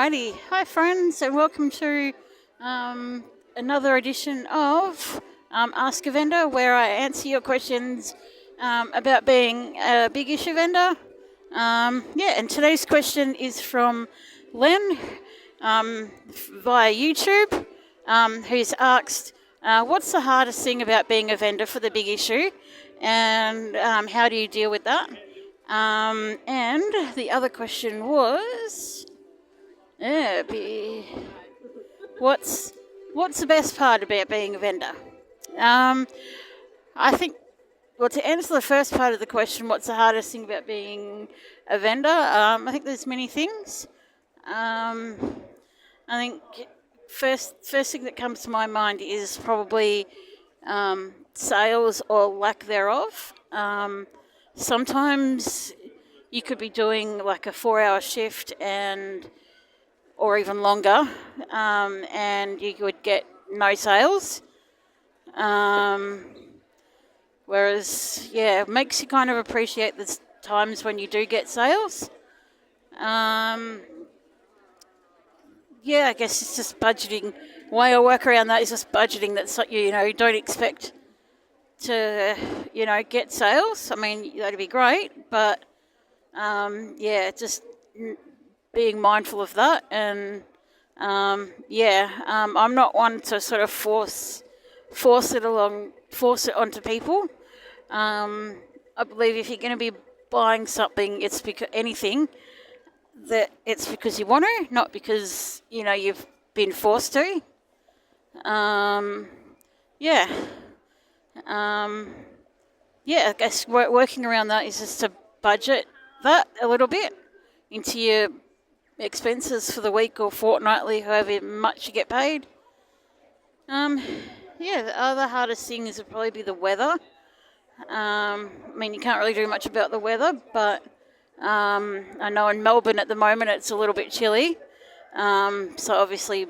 Alrighty, hi friends, and welcome to another edition of Ask a Vendor, where I answer your questions about being a big issue vendor. And today's question is from Len via YouTube, who's asked, "What's the hardest thing about being a vendor for the big issue, and how do you deal with that?" And the other question was, what's the best part about being a vendor? I think, well, to answer the first part of the question, what's the hardest thing about being a vendor? I think there's many things. I think first thing that comes to my mind is probably sales or lack thereof. Sometimes you could be doing like a 4-hour shift or even longer, and you would get no sales. Whereas, it makes you kind of appreciate the times when you do get sales. I guess it's just budgeting. Way I work around that is just budgeting. That's you don't expect to get sales. I mean, that'd be great, but just being mindful of that. And I'm not one to sort of force it onto people. I believe if you're going to be buying something, it's because it's because you want to, not because you've been forced to. I guess working around that is just to budget that a little bit into your expenses for the week or fortnightly, however much you get paid. The other hardest thing would probably be the weather. I mean, you can't really do much about the weather, but I know in Melbourne at the moment it's a little bit chilly. So obviously,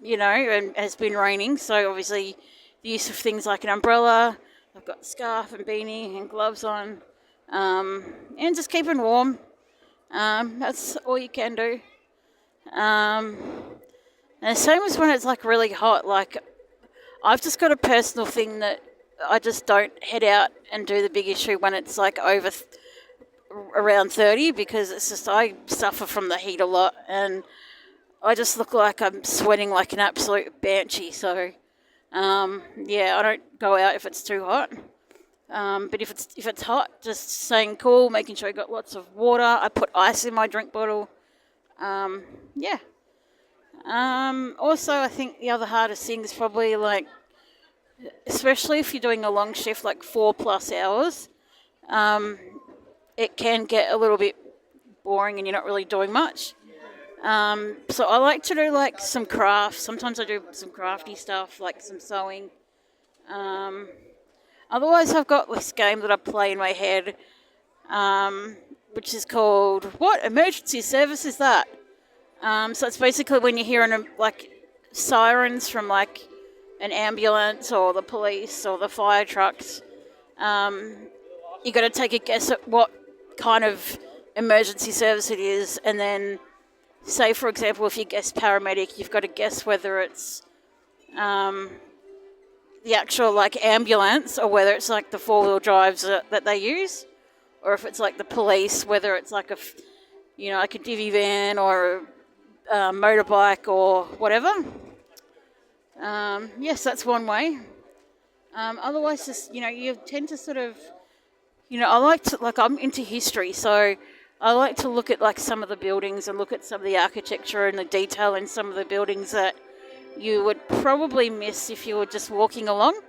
and it's been raining, so obviously the use of things like an umbrella. I've got scarf and beanie and gloves on, and just keeping warm. That's all you can do. And the same as when it's like really hot. Like, I've just got a personal thing that I just don't head out and do the big issue when it's like over around 30, because it's just I suffer from the heat a lot, and I just look like I'm sweating like an absolute banshee. So I don't go out if it's too hot. But if it's hot, just staying cool, making sure I got lots of water. I put ice in my drink bottle. Also, I think the other hardest thing is probably like, especially if you're doing a long shift, like 4+ hours, it can get a little bit boring and you're not really doing much. So I like to do like some crafts. Sometimes I do some crafty stuff, like some sewing. Otherwise, I've got this game that I play in my head, which is called, what emergency service is that? So it's basically when you're hearing like sirens from like an ambulance or the police or the fire trucks, you got to take a guess at what kind of emergency service it is, and then say, for example, if you guess paramedic, you've got to guess whether it's the actual like ambulance, or whether it's like the 4-wheel drives that they use, or if it's like the police, whether it's like like a divvy van or a motorbike or whatever. Yes, that's one way. Otherwise, just you tend to sort of, I like to, like, I'm into history, so I like to look at like some of the buildings and look at some of the architecture and the detail in some of the buildings that you would probably miss if you were just walking along.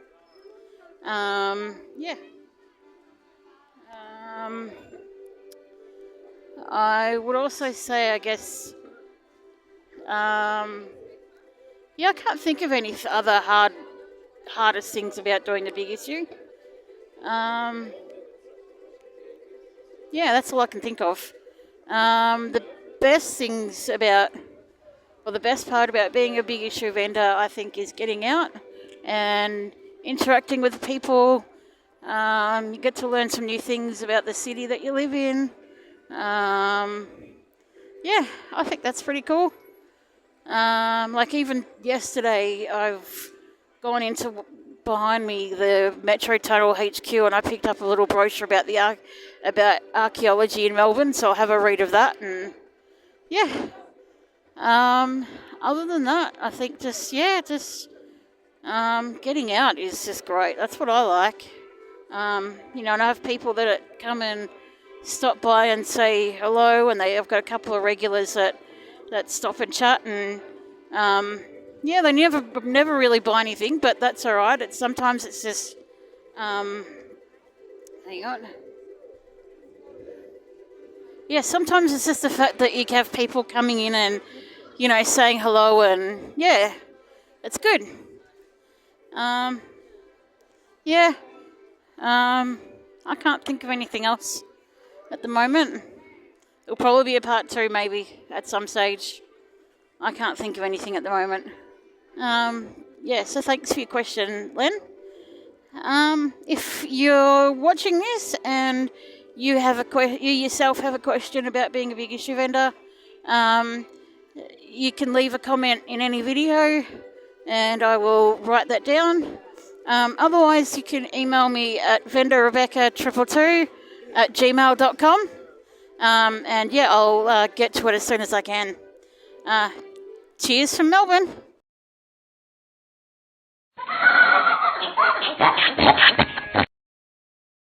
I would also say, I guess, I can't think of any other hardest things about doing the big issue. That's all I can think of. The best part about being a big issue vendor, I think, is getting out and interacting with people. You get to learn some new things about the city that you live in. I think that's pretty cool. Like even yesterday, I've gone into behind me the Metro Tunnel HQ, and I picked up a little brochure about about archaeology in Melbourne. So I'll have a read of that, and yeah. Other than that, I think just getting out is just great. That's what I like. And I have people that come and stop by and say hello, and I've got a couple of regulars that stop and chat, and they never really buy anything, but that's all right. Sometimes it's just hang on. Yeah, sometimes it's just the fact that you have people coming in and saying hello, and yeah, it's good. I can't think of anything else at the moment. It'll probably be a part 2 maybe at some stage. I can't think of anything at the moment. So thanks for your question, Len. If you're watching this and you yourself have a question about being a big issue vendor, you can leave a comment in any video and I will write that down. Otherwise, you can email me at vendorrebecca222@gmail.com. I'll get to it as soon as I can. Cheers from Melbourne.